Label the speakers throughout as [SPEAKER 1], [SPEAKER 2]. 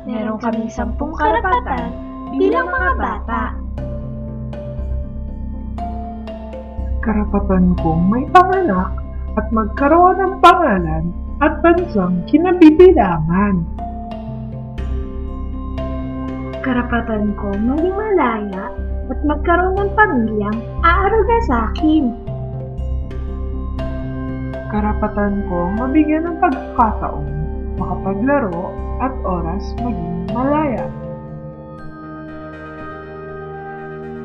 [SPEAKER 1] Meron kaming 10 karapatan bilang mga bata.
[SPEAKER 2] Karapatan kong may panganak at magkaroon ng pangalan at bansang kinabibilangan.
[SPEAKER 1] Karapatan kong maging malaya at magkaroon ng pamilyang aaruga sa akin.
[SPEAKER 2] Karapatan kong mabigyan ng pagkakataon, makapaglaro at oras maging malaya.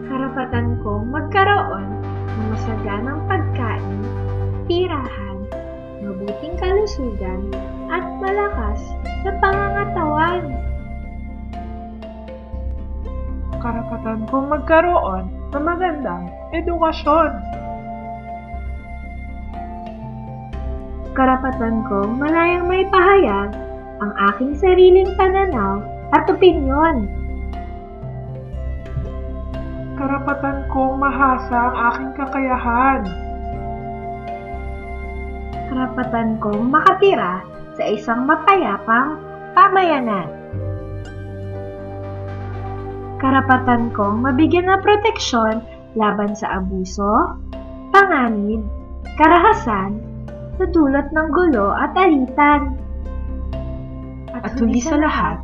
[SPEAKER 1] Karapatan kong magkaroon ng masaganang pagkain, tirahan, mabuting kalusugan, at malakas na pangangatawan.
[SPEAKER 2] Karapatan kong magkaroon ng magandang edukasyon.
[SPEAKER 1] Karapatan kong malayang may pahayag ang aking sariling pananaw at opinyon.
[SPEAKER 2] Karapatan kong mahasa ang aking kakayahan.
[SPEAKER 1] Karapatan kong makatira sa isang mapayapang pamayanan. Karapatan kong mabigyan ng proteksyon laban sa abuso, panganib, karahasan, sa dulot ng gulo at alitan. At huli sa lahat,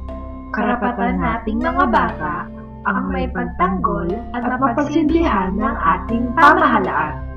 [SPEAKER 1] karapatan nating mga bata ang may pagtanggol at mapagsilbihan ng ating pamahalaan.